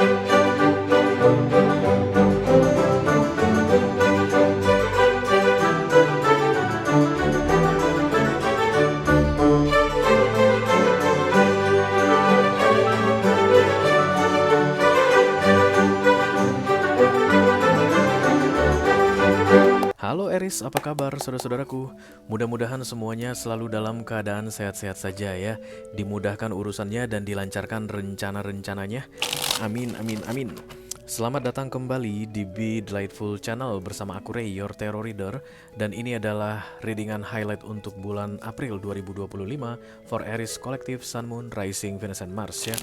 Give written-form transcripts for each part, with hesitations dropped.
Halo Eris, apa kabar saudara-saudaraku? Mudah-mudahan semuanya selalu dalam keadaan sehat-sehat saja ya. Dimudahkan urusannya dan dilancarkan rencana-rencananya. Amin, amin, amin. Selamat datang kembali di Be Delightful Channel bersama aku Ray, your Tarot Reader. Dan ini adalah readingan highlight untuk bulan April 2025 for Aries Collective, Sun, Moon, Rising, Venus, and Mars ya.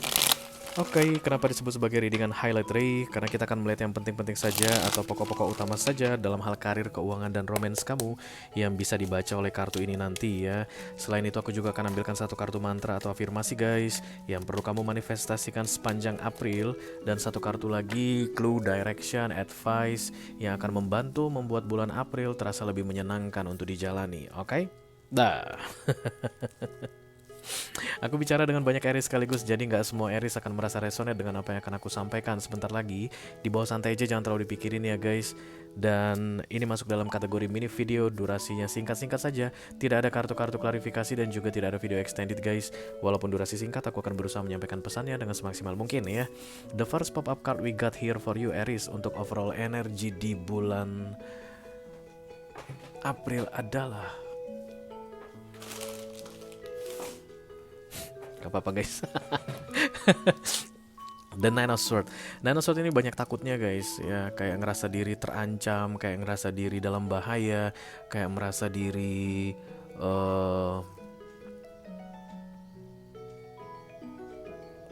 Oke, kenapa disebut sebagai readingan highlight Ray? Karena kita akan melihat yang penting-penting saja atau pokok-pokok utama saja dalam hal karir, keuangan, dan romance kamu yang bisa dibaca oleh kartu ini nanti ya. Selain itu aku juga akan ambilkan satu kartu mantra atau afirmasi guys yang perlu kamu manifestasikan sepanjang April, dan satu kartu lagi clue, direction, advice yang akan membantu membuat bulan April terasa lebih menyenangkan untuk dijalani. Oke? Dah. Aku bicara dengan banyak Aries sekaligus, jadi nggak semua Aries akan merasa resonate dengan apa yang akan aku sampaikan sebentar lagi. Di bawah santai aja, jangan terlalu dipikirin ya guys. Dan ini masuk dalam kategori mini video, durasinya singkat-singkat saja. Tidak ada kartu-kartu klarifikasi dan juga tidak ada video extended guys. Walaupun durasi singkat, aku akan berusaha menyampaikan pesannya dengan semaksimal mungkin ya. The first pop-up card we got here for you Aries untuk overall energy di bulan April adalah... Gak apa-apa guys. The Nine of Swords. Nine of Swords ini banyak takutnya guys ya, kayak ngerasa diri terancam, kayak ngerasa diri dalam bahaya, kayak merasa diri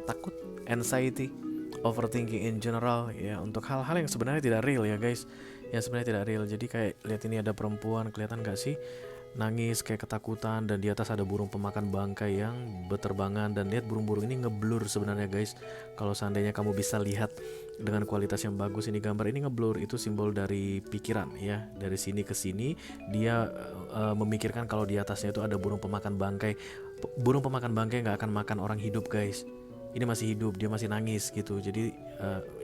takut, anxiety, overthinking in general ya, untuk hal-hal yang sebenarnya tidak real ya guys, yang sebenarnya tidak real. Jadi kayak lihat ini ada perempuan, kelihatan gak sih, nangis kayak ketakutan, dan di atas ada burung pemakan bangkai yang berterbangan, dan lihat burung-burung ini ngeblur sebenarnya guys. Kalau seandainya kamu bisa lihat dengan kualitas yang bagus, ini gambar ini ngeblur, itu simbol dari pikiran ya. Dari sini ke sini dia memikirkan kalau di atasnya itu ada burung pemakan bangkai. Burung pemakan bangkai nggak akan makan orang hidup guys. Ini masih hidup, dia masih nangis gitu. Jadi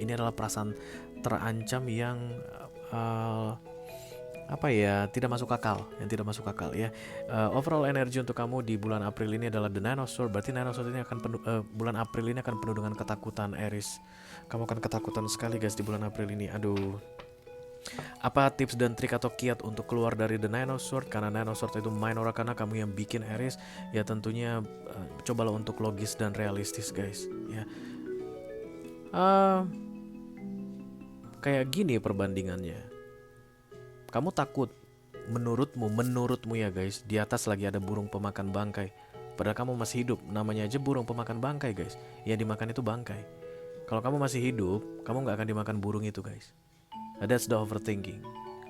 ini adalah perasaan terancam yang apa ya, tidak masuk akal, yang tidak masuk akal ya. Overall energi untuk kamu di bulan April ini adalah The Nine of Swords. Berarti Nine of Swords ini akan penuh, bulan April ini akan penuh dengan ketakutan Aries. Kamu akan ketakutan sekali guys di bulan April ini. Aduh. Apa tips dan trik atau kiat untuk keluar dari The Nine of Swords? Karena Nine of Swords itu minor arcana kamu yang bikin Aries. Ya tentunya cobalah untuk logis dan realistis guys ya. Kayak gini perbandingannya. Kamu takut, menurutmu ya guys, di atas lagi ada burung pemakan bangkai. Padahal kamu masih hidup, namanya aja burung pemakan bangkai guys. Yang dimakan itu bangkai. Kalau kamu masih hidup, kamu nggak akan dimakan burung itu guys. That's the overthinking.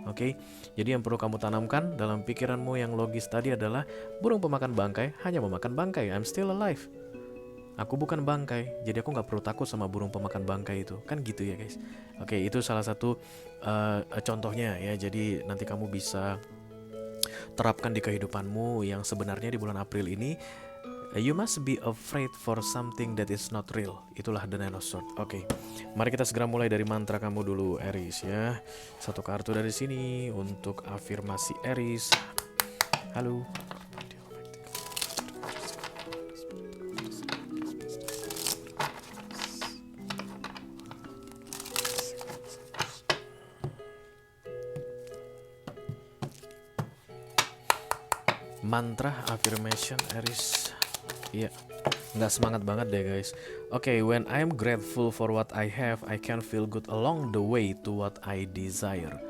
Oke, jadi yang perlu kamu tanamkan dalam pikiranmu yang logis tadi adalah burung pemakan bangkai hanya memakan bangkai. I'm still alive. Aku bukan bangkai, jadi aku nggak perlu takut sama burung pemakan bangkai itu, kan gitu ya guys. Oke, itu salah satu contohnya ya. Jadi nanti kamu bisa terapkan di kehidupanmu yang sebenarnya di bulan April ini. You must be afraid for something that is not real. Itulah The Nine of Swords. Oke, mari kita segera mulai dari mantra kamu dulu Aries ya. Satu kartu dari sini untuk afirmasi Aries. Halo. Mantra affirmation Aries. Iya, nggak semangat banget deh guys. Oke, when I'm grateful for what I have, I can feel good along the way to what I desire.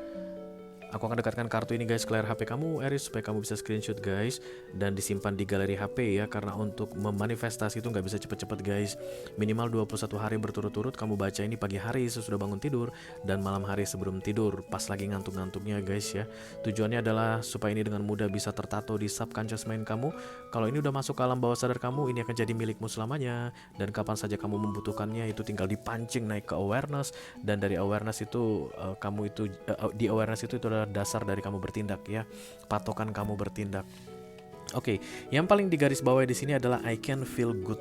Aku akan dekatkan kartu ini guys ke layar HP kamu Aries, supaya kamu bisa screenshot guys dan disimpan di galeri HP ya. Karena untuk memanifestasi itu nggak bisa cepet-cepet guys. Minimal 21 hari berturut-turut kamu baca ini pagi hari sesudah bangun tidur dan malam hari sebelum tidur pas lagi ngantuk-ngantuknya guys ya. Tujuannya adalah supaya ini dengan mudah bisa tertato di subconscious mind kamu. Kalau ini udah masuk ke alam bawah sadar kamu, ini akan jadi milikmu selamanya. Dan kapan saja kamu membutuhkannya itu tinggal dipancing naik ke awareness. Dan dari awareness itu kamu itu di awareness itu adalah dasar dari kamu bertindak ya, patokan kamu bertindak. Oke, yang paling digaris bawahi di sini adalah I can feel good.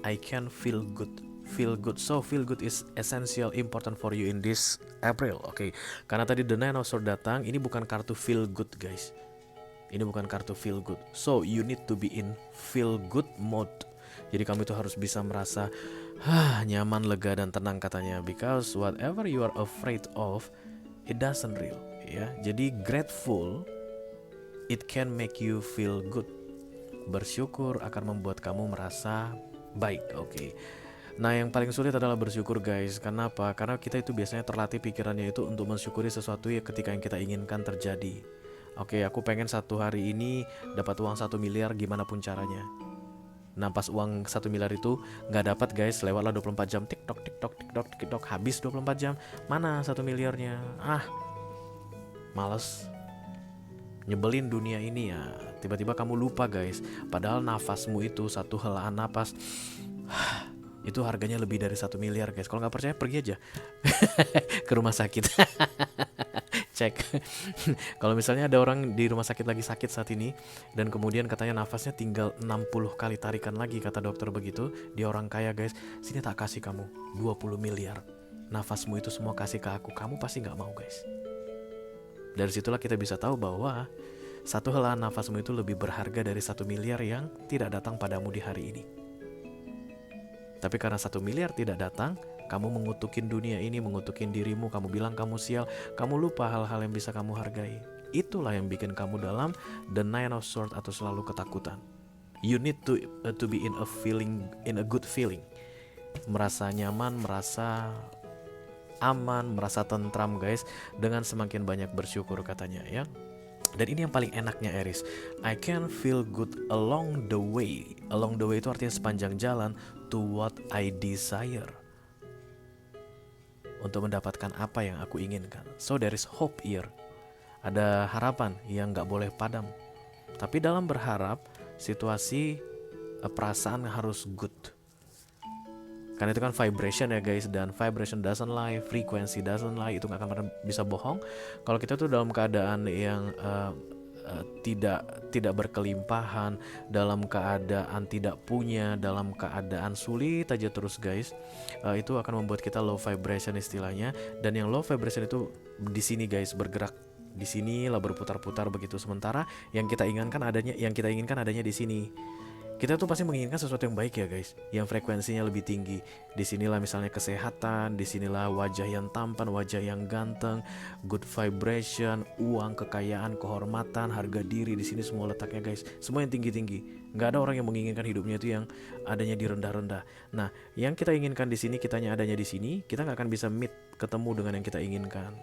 I can feel good. feel good. So feel good is essential important for you in this April. Oke. Karena tadi The Nine of Swords datang, ini bukan kartu feel good guys. Ini bukan kartu feel good. So you need to be in feel good mode. Jadi kamu itu harus bisa merasa nyaman, lega dan tenang katanya. Because whatever you are afraid of, it doesn't real. Ya, jadi grateful, it can make you feel good. Bersyukur akan membuat kamu merasa baik. Oke. Nah, yang paling sulit adalah bersyukur guys. Kenapa? Karena kita itu biasanya terlatih pikirannya itu untuk mensyukuri sesuatu ya ketika yang kita inginkan terjadi. Oke, aku pengen satu hari ini dapat uang 1 miliar gimana pun caranya. Nah, pas uang 1 miliar itu nggak dapat guys, lewatlah 24 jam, tiktok tiktok tiktok tiktok, habis 24 jam, mana 1 miliarnya? Males, nyebelin dunia ini ya. Tiba-tiba kamu lupa guys, padahal nafasmu itu, satu helaan napas itu harganya lebih dari 1 miliar guys. Kalau nggak percaya pergi aja ke rumah sakit. Cek. Kalau misalnya ada orang di rumah sakit lagi sakit saat ini, dan kemudian katanya nafasnya tinggal 60 kali tarikan lagi, kata dokter begitu, dia orang kaya guys, sini tak kasih kamu 20 miliar, nafasmu itu semua kasih ke aku, kamu pasti gak mau guys. Dari situlah kita bisa tahu bahwa satu helaan nafasmu itu lebih berharga dari 1 miliar yang tidak datang padamu di hari ini. Tapi karena 1 miliar tidak datang, kamu mengutukin dunia ini, mengutukin dirimu, kamu bilang kamu sial, kamu lupa hal-hal yang bisa kamu hargai. Itulah yang bikin kamu dalam The Nine of Swords atau selalu ketakutan. You need to be in a feeling, in a good feeling. Merasa nyaman, merasa aman, merasa tentram guys, dengan semakin banyak bersyukur katanya ya. Dan ini yang paling enaknya Aries, I can feel good along the way. Along the way itu artinya sepanjang jalan to what I desire, untuk mendapatkan apa yang aku inginkan. So there is hope here. Ada harapan yang gak boleh padam. Tapi dalam berharap, situasi, perasaan harus good. Karena itu kan vibration ya guys, dan vibration doesn't lie, frequency doesn't lie, itu gak akan pernah bisa bohong. Kalau kita tuh dalam keadaan yang tidak berkelimpahan, dalam keadaan tidak punya, dalam keadaan sulit aja terus guys, itu akan membuat kita low vibration istilahnya. Dan yang low vibration itu di sini guys, bergerak di sini lah, berputar-putar begitu. Sementara yang kita inginkan adanya di sini. Kita tuh pasti menginginkan sesuatu yang baik ya guys, yang frekuensinya lebih tinggi. Disinilah misalnya kesehatan, disinilah wajah yang tampan, wajah yang ganteng, good vibration, uang, kekayaan, kehormatan, harga diri, di sini semua letaknya guys. Semua yang tinggi-tinggi. Nggak ada orang yang menginginkan hidupnya itu yang adanya di rendah-rendah. Nah, yang kita inginkan di sini, kitanya adanya di sini, kita nggak akan bisa ketemu dengan yang kita inginkan.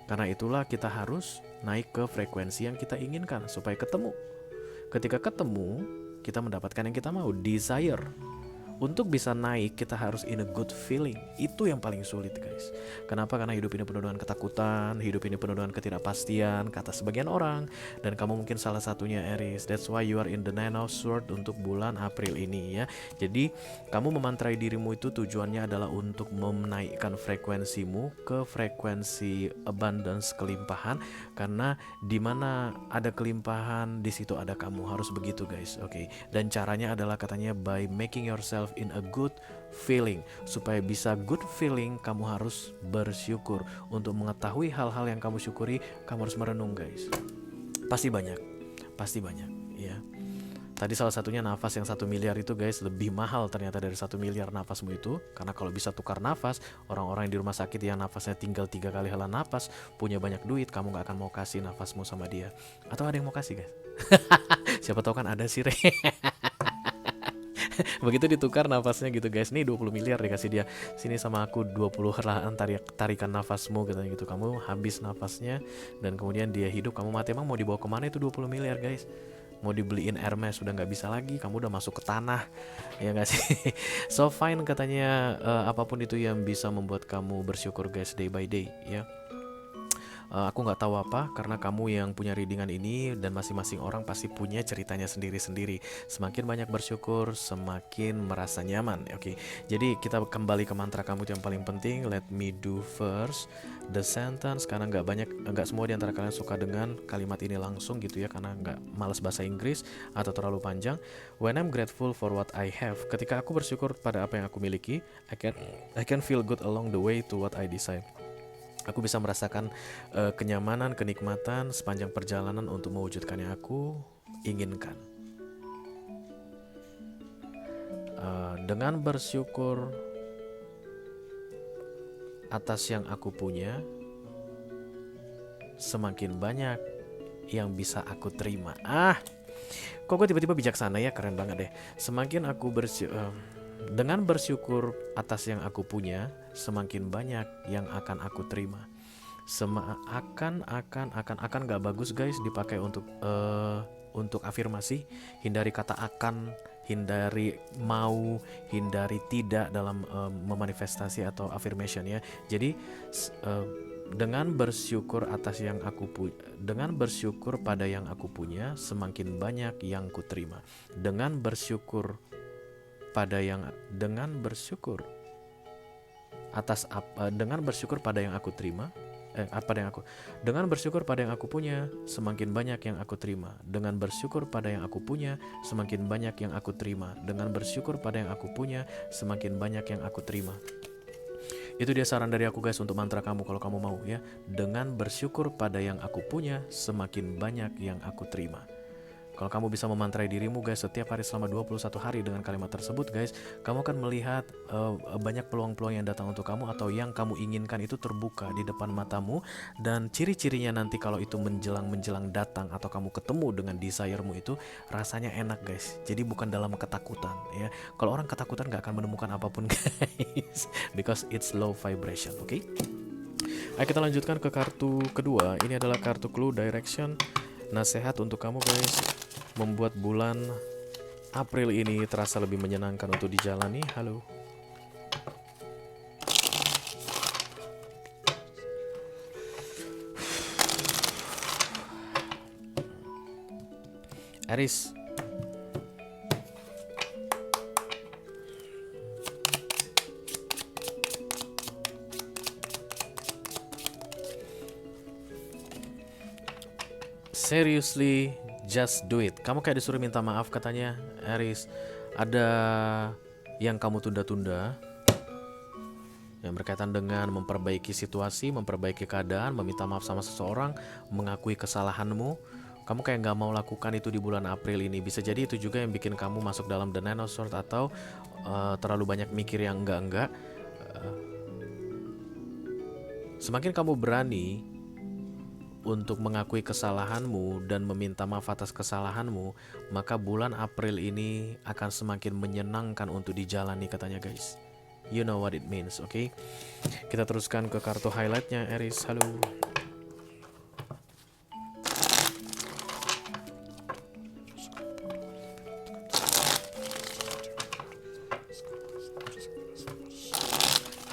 Karena itulah kita harus naik ke frekuensi yang kita inginkan supaya ketemu. Ketika ketemu, kita mendapatkan yang kita mau, desire. Untuk bisa naik, kita harus in a good feeling. Itu yang paling sulit guys. Kenapa? Karena hidup ini penuh dengan ketakutan, hidup ini penuh dengan ketidakpastian, kata sebagian orang. Dan kamu mungkin salah satunya Aries. That's why you are in the Nine of Swords untuk bulan April ini ya. Jadi kamu memantrai dirimu itu tujuannya adalah untuk menaikkan frekuensimu ke frekuensi abundance, kelimpahan. Karena di mana ada kelimpahan, di situ ada kamu. Harus begitu guys. Oke. Dan caranya adalah katanya by making yourself in a good feeling. Supaya bisa good feeling, kamu harus bersyukur. Untuk mengetahui hal-hal yang kamu syukuri, kamu harus merenung guys. Pasti banyak ya. Tadi salah satunya nafas yang 1 miliar itu guys, lebih mahal ternyata dari 1 miliar nafasmu itu. Karena kalau bisa tukar nafas, orang-orang yang di rumah sakit yang nafasnya tinggal 3 kali hela nafas, punya banyak duit, kamu gak akan mau kasih nafasmu sama dia. Atau ada yang mau kasih guys? Siapa tahu kan ada sih. Begitu ditukar nafasnya gitu guys, nih 20 miliar dikasih dia, sini sama aku 20 helaan tarikan nafasmu gitu. Kamu habis nafasnya dan kemudian dia hidup, kamu mati. Emang mau dibawa kemana itu 20 miliar guys? Mau dibeliin Hermes sudah nggak bisa lagi, kamu udah masuk ke tanah ya nggak sih? So fine katanya, apapun itu yang bisa membuat kamu bersyukur guys, day by day ya. Aku nggak tahu apa, karena kamu yang punya readingan ini dan masing-masing orang pasti punya ceritanya sendiri-sendiri. Semakin banyak bersyukur, semakin merasa nyaman. Oke, jadi kita kembali ke mantra kamu yang paling penting. Let me do first the sentence. Karena nggak semua di antara kalian suka dengan kalimat ini langsung gitu ya, karena nggak malas bahasa Inggris atau terlalu panjang. When I'm grateful for what I have, ketika aku bersyukur pada apa yang aku miliki, I can feel good along the way to what I desire. Aku bisa merasakan kenyamanan, kenikmatan sepanjang perjalanan untuk mewujudkan yang aku inginkan. Dengan bersyukur atas yang aku punya, semakin banyak yang bisa aku terima. Kok gue tiba-tiba bijaksana ya, keren banget deh. Dengan bersyukur atas yang aku punya, semakin banyak yang akan aku terima. Akan gak bagus guys dipakai untuk afirmasi. Hindari kata akan, hindari mau, hindari tidak dalam memanifestasi atau affirmation ya. Jadi dengan bersyukur pada yang aku punya, semakin banyak yang kuterima. Dengan bersyukur pada yang aku terima, dengan bersyukur pada yang aku punya, semakin banyak yang aku terima. Dengan bersyukur pada yang aku punya, semakin banyak yang aku terima. Dengan bersyukur pada yang aku punya, semakin banyak yang aku terima. Itu dia saran dari aku guys untuk mantra kamu kalau kamu mau ya. Dengan bersyukur pada yang aku punya, semakin banyak yang aku terima. Kalau kamu bisa memantrai dirimu guys setiap hari selama 21 hari dengan kalimat tersebut guys, kamu akan melihat banyak peluang-peluang yang datang untuk kamu atau yang kamu inginkan itu terbuka di depan matamu. Dan ciri-cirinya nanti kalau itu menjelang datang atau kamu ketemu dengan desire-mu itu rasanya enak guys. Jadi bukan dalam ketakutan ya. Kalau orang ketakutan gak akan menemukan apapun guys, because it's low vibration. Oke? Ayo kita lanjutkan ke kartu kedua. Ini adalah kartu clue direction. Nasihat untuk kamu guys, membuat bulan April ini terasa lebih menyenangkan untuk dijalani. Halo. Aries. Seriously, just do it. Kamu kayak disuruh minta maaf katanya, Aries. Ada yang kamu tunda-tunda yang berkaitan dengan memperbaiki situasi, memperbaiki keadaan, meminta maaf sama seseorang, mengakui kesalahanmu. Kamu kayak gak mau lakukan itu di bulan April ini. Bisa jadi itu juga yang bikin kamu masuk dalam the Nine of Swords atau terlalu banyak mikir yang enggak-enggak. Semakin kamu berani untuk mengakui kesalahanmu dan meminta maaf atas kesalahanmu, maka bulan April ini akan semakin menyenangkan untuk dijalani katanya guys. You know what it means, oke? Kita teruskan ke kartu highlightnya, Aries. Halo.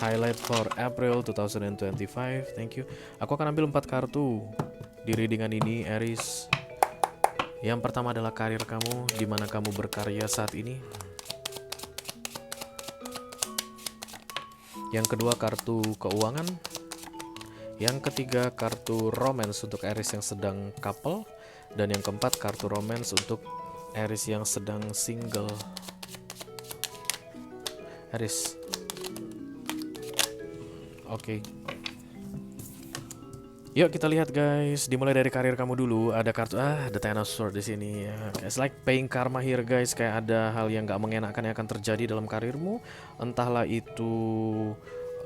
Highlight for April 2025. Thank you. Aku akan ambil 4 kartu di readingan ini, Aries. Yang pertama adalah karir kamu, di mana kamu berkarya saat ini. Yang kedua kartu keuangan. Yang ketiga kartu romance untuk Aries yang sedang couple. Dan yang keempat kartu romance untuk Aries yang sedang single. Aries. Oke. Yuk kita lihat guys. Dimulai dari karir kamu dulu. Ada kartu the Ten of Swords di sini. It's like paying karma here guys. Kayak ada hal yang gak mengenakan yang akan terjadi dalam karirmu. Entahlah itu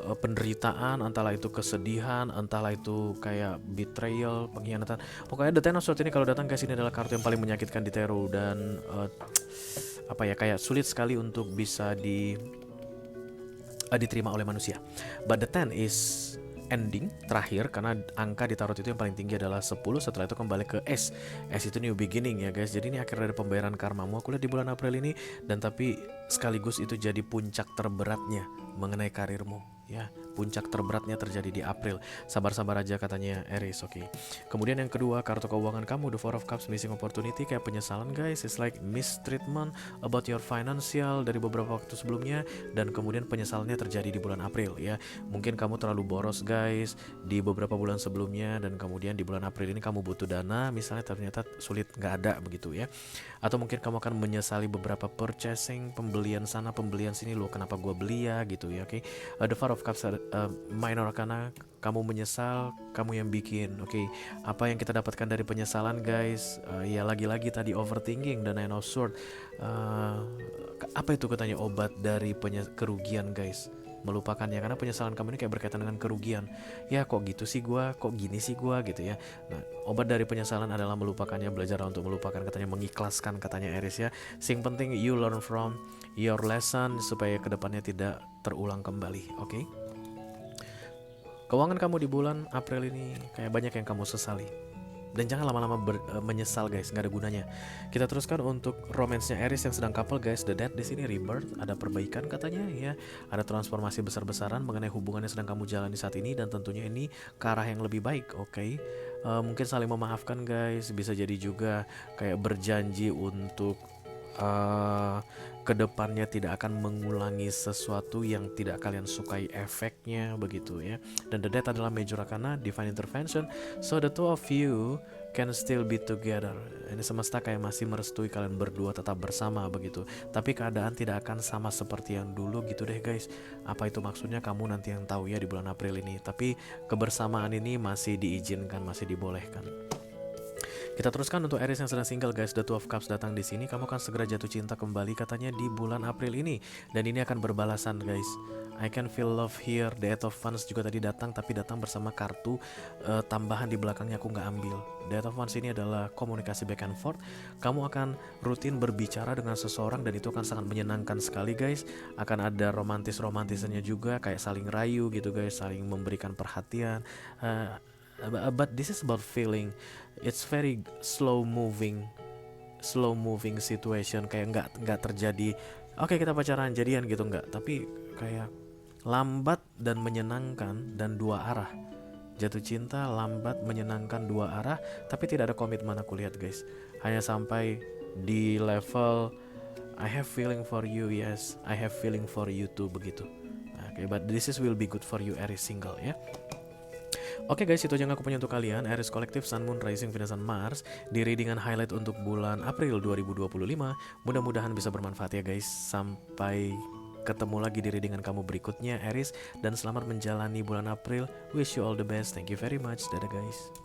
penderitaan, entahlah itu kesedihan, entahlah itu kayak betrayal, pengkhianatan. Pokoknya the Ten of Swords ini kalau datang guys, ini adalah kartu yang paling menyakitkan di tarot. Dan kayak sulit sekali untuk bisa diterima oleh manusia. But the 10 is ending, terakhir, karena angka di tarot itu yang paling tinggi adalah 10. Setelah itu kembali ke S. S itu new beginning ya guys. Jadi ini akhir dari pembayaran karmamu aku lihat di bulan April ini. Dan tapi sekaligus itu jadi puncak terberatnya mengenai karirmu. ya. Puncak terberatnya terjadi di April. Sabar-sabar aja katanya Aries, oke. Kemudian yang kedua, kartu keuangan kamu, the Four of Cups, missing opportunity, kayak penyesalan guys. It's like mistreatment about your financial dari beberapa waktu sebelumnya, dan kemudian penyesalannya terjadi di bulan April ya. Mungkin kamu terlalu boros guys di beberapa bulan sebelumnya, dan kemudian di bulan April ini kamu butuh dana, misalnya ternyata sulit nggak ada begitu ya. Atau mungkin kamu akan menyesali beberapa purchasing, pembelian sana, pembelian sini, lo kenapa gua beli ya gitu ya, oke. The Four of Cups minor karena kamu menyesal, kamu yang bikin. Oke, apa yang kita dapatkan dari penyesalan guys? Ya lagi-lagi tadi overthinking dan Nine of Swords. Apa itu katanya obat dari kerugian guys? Melupakannya, karena penyesalan kamu ini kayak berkaitan dengan kerugian. Ya kok gitu sih gua, kok gini sih gua gitu ya. Nah, obat dari penyesalan adalah melupakannya, belajar untuk melupakan, katanya mengikhlaskan katanya Aries ya. Sing penting you learn from your lesson supaya kedepannya tidak terulang kembali, oke? Keuangan kamu di bulan April ini kayak banyak yang kamu sesali. Dan jangan lama-lama menyesal guys, nggak ada gunanya. Kita teruskan untuk romansnya Aries yang sedang couple guys. The Death di sini rebirth, ada perbaikan katanya ya. Ada transformasi besar-besaran mengenai hubungan yang sedang kamu jalani saat ini, dan tentunya ini ke arah yang lebih baik, oke? Mungkin saling memaafkan guys, bisa jadi juga kayak berjanji untuk kedepannya tidak akan mengulangi sesuatu yang tidak kalian sukai efeknya begitu ya. Dan the death adalah major arcana, divine intervention, so the two of you can still be together. Ini semesta kayak masih merestui kalian berdua tetap bersama begitu, tapi keadaan tidak akan sama seperti yang dulu gitu deh guys. Apa itu maksudnya kamu nanti yang tahu ya di bulan April ini, tapi kebersamaan ini masih diizinkan, masih dibolehkan. Kita teruskan untuk Aries yang sedang single guys. The Two of Cups datang di sini. Kamu akan segera jatuh cinta kembali katanya di bulan April ini, dan ini akan berbalasan guys. I can feel love here. The Eight of Wands juga tadi datang, tapi datang bersama kartu tambahan di belakangnya, aku nggak ambil. The Eight of Wands ini adalah komunikasi back and forth. Kamu akan rutin berbicara dengan seseorang, dan itu akan sangat menyenangkan sekali guys. Akan ada romantisannya juga, kayak saling rayu gitu guys, saling memberikan perhatian. But this is about feeling. It's very slow moving situation, kayak nggak terjadi oke kita pacaran jadian gitu, nggak, tapi kayak lambat dan menyenangkan dan dua arah. Jatuh cinta lambat menyenangkan dua arah, tapi tidak ada komitmen aku lihat guys. Hanya sampai di level I have feeling for you, yes I have feeling for you too begitu. Oke, but this is will be good for you Aries single ya. Oke guys, itu aja yang aku punya untuk kalian. Aries Collective, Sun, Moon, Rising, Venus, dan Mars di readingan highlight untuk bulan April 2025. Mudah-mudahan bisa bermanfaat ya guys. Sampai ketemu lagi di readingan kamu berikutnya Aries, dan selamat menjalani bulan April. Wish you all the best. Thank you very much. Dadah guys.